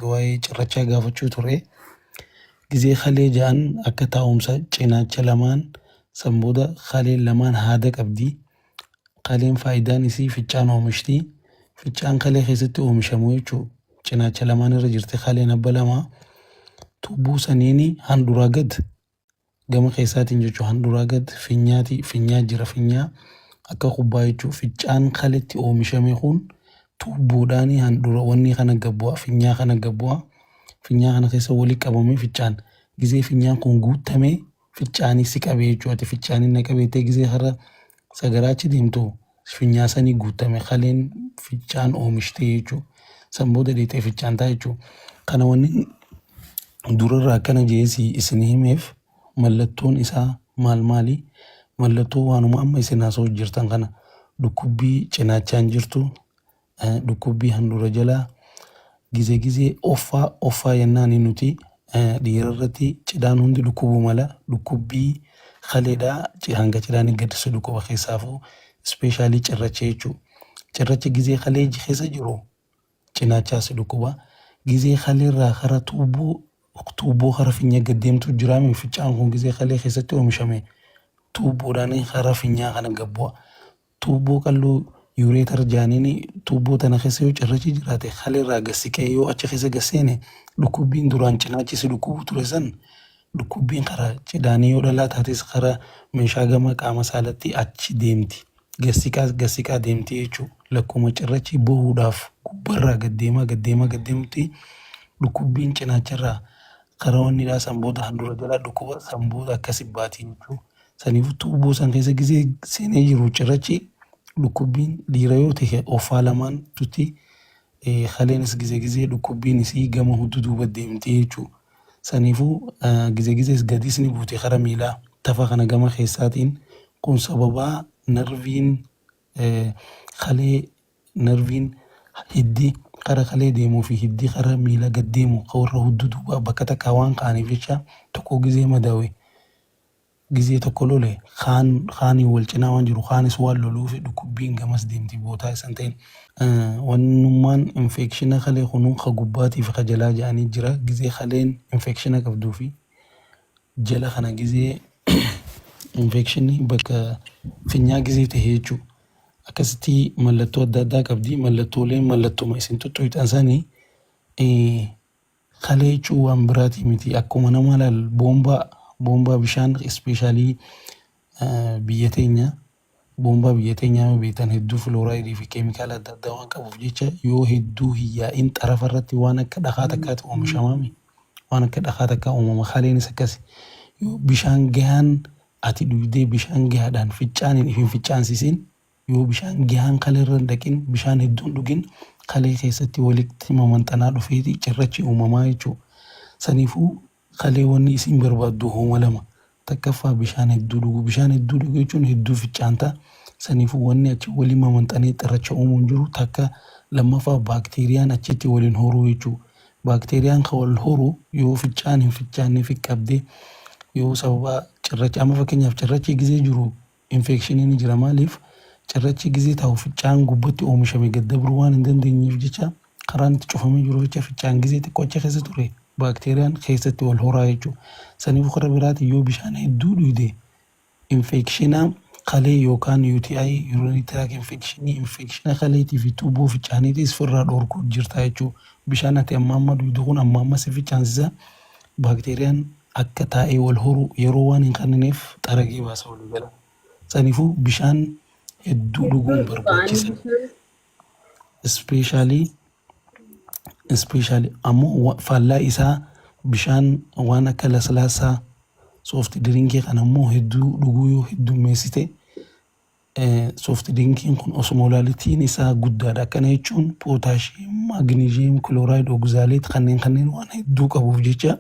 waa'ee cirrachaa gaafachuu ture. Gizee kalee ja'an akka taa'umsa cinaacha lamaan san booda kaleen lamaan haada qabdi. Kaleen faayidaan isii ficcaan oomishti. Ficcaan kalee keessatti oomishamu jechuudha. Cinaacha lamaan irra jirti kaleen abba lamaa. Tuubboo saniini handuraa gad gama keessaatiin jechuudha. Handuraa gad finyaa jira finyaa akka kubbaa jechuudha. Ficcaan kaletti oomishame kun tuubboodhaan handura wanni kana gabbu'a finyaa kana gabbu'a. Finyaa kana keessa walii qabamee ficcaan gizee finyaan kun guutamee ficcaanis si qabee jechuudha. Ficcaanin na qabeetee gizee har'a sagaraachi deemtu finyaa sanii guutame kaleen ficcaan oomishtee jechuudha. San booda dheexee ficcaan ta'a jechuudha. Kana wanni durarraa akkana jeesii isin himeef mallattoon isaa maali? Mallattoo waanuma amma isin haasa'u jirtan kana dhukkubbii cinaachaan jirtu, dhukkubbii handura jalaa, gizee offaa yennaan nuti dhiirarratti cidhaan hundi dhukkubuu mala dhukkubbii kaleedhaa hanga cidhaan gaddisu dhukkuba keessaafuu ispeeshaalii cirracha jechuudha. Cirracha gizee kalee keessa jiru cinaachaas dhukkuba. Gizee kaleerraa kara tuubboo kara finyaa gaddeemtu jiraame ficcaan kun gizee kalee keessatti oomishame tuubboodhaan kara finyaa kana gabbu'a. Tuubboo qalloo yuureetar jaaniin tuubboo tana keessa yoo cirrachi jiraate kaleerraa gassiqee yoo achi keessa gasseene dhukkubbiin duraan cinaachisi dhukkubu ture san dhukkubbiin karaa cidhaanii yoo dhalaa taates karaa meeshaa gama qaama saalatti achi deemti. Gassiqaa deemti jechuudha. Lakkuma cirrachi bahuudhaaf gubbarraa gaddeemutti dhukkubbiin cinaacharraa karaa wannidhaa sanboota handura jalaa dhukkuba sanboota akkasii baati jechuudha. Saniif tuubboo san keessa gizee seenee jiru cirrachi dhukkubbiin dhiira yoo ta'e offaa lamaan tutti kaleenis gizee dhukkubbiin isii gama hudduu duuba deemti jechuudha. Saniifuu gizee gadiis ni buute karaa miilaa tafa kana gama keessaatiin kun sababaa narviin hiddi karaa kalee deemuu fi hiddi karaa miila gad deemu warra hudduu duuba bakka takkaa waan kaaniif jecha tokko gizee madawe gizee tokko lole kaanii wal cinaa waan jiru kaanis waan loluuf dhukkubbiin gamas deemti bootaa isan ta'in. Wannummaan infekshina kalee kunuu ka gubbaatii fi ka jalaa jedhanii jira. Gizee kaleen infekshina qabduu fi jala kana gizee infekshinii bakka finyaa gizee tahee jechuudha. Akkasitti mallattoo adda addaa qabdi. Mallattooleen mallattuma isin tuttuuxan sanii kalee jechuun waan biraatii miti. Akkuma nama laal boombaa bishaan ispeeshaalii biyya teenya boombaa biyya teenyaa beektan hedduu filooraayidii fi keemikaala adda addaa waan qabuuf jecha yoo hedduu hiyyaa'in xarafa irratti waan akka dhakaa takkaatti oomishamame waan akka dhakaa takkaa uumama. Kaleenis akkasi yoo bishaan gahaan ati dhugdee bishaan gahaadhaan ficcaaniin ifin ficcaansisin yoo bishaan gahaan kalee irra dhaqin bishaan hedduun dhugin kalee keessatti walitti mamanxanaa dhufeeti cirrachi uumamaa jechuudha. Saniifuu kalee wanni isin barbaaddu hooma lama takkaffaa bishaan hedduu dhugu jechuun hedduu ficcaanta. Saniifuu wanni achi waliin mamanxanee cirracha uumuun jiru takka lammaffaa baakteeriyaan achitti waliin horuu jechuudha. Baakteeriyaan kan wal horu yoo ficcaan hin ficcaanne fi qabdee yoo sababa cirracha amma fakkeenyaaf cirrachi gizee jiru infekshiniin jira maaliif cirrachi gizee taa'u ficcaan gubbatti oomishame gaddabruu waan hin dandeenyeef jecha karaan itti cufamee jiru jecha ficcaan gizee xiqqoo achi keessa ture baakteeriyaan keessatti wal horaa jechuudha. Saniifuu karaa biraati yoo bishaan hedduu dhugde infekshina kalee yookaan UTI urinary tract infekshina kaleetii fi tuubboo ficcaaniitis firraa dhorkuu jirta jechuudha. Bishaan ati amma dhugdu kun amma si ficcaansisa baakteeriyaan akka taa'ee wal horu yeroo waan hin kennineef xaragee baasa walii gala. Saniifuu bishaan hedduu dhuguun barbaachisa. Ispeeshaalii ammoo faallaa isaa bishaan waan akka laslaasaa soft dirinkii kan ammoo hedduu dhuguu yoo heddummeessite soft drinkiin kun osmoolaalitiin isaa guddaadha. Akkana jechuun pootaashiyeem, maagneeziyeem, kilooraayid, ogzaaleet kanneen waan hedduu qabuuf jecha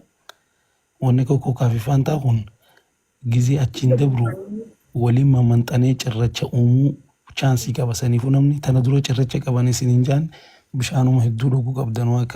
wanni kookaa fi faantaa kun gizee achiin dabru waliin mamanxanee cirracha uumuu chaansii qaba. Saniifuu namni tana dura cirracha qaban isiniin jaan bishaanuma hedduu dhuguu qabdan waa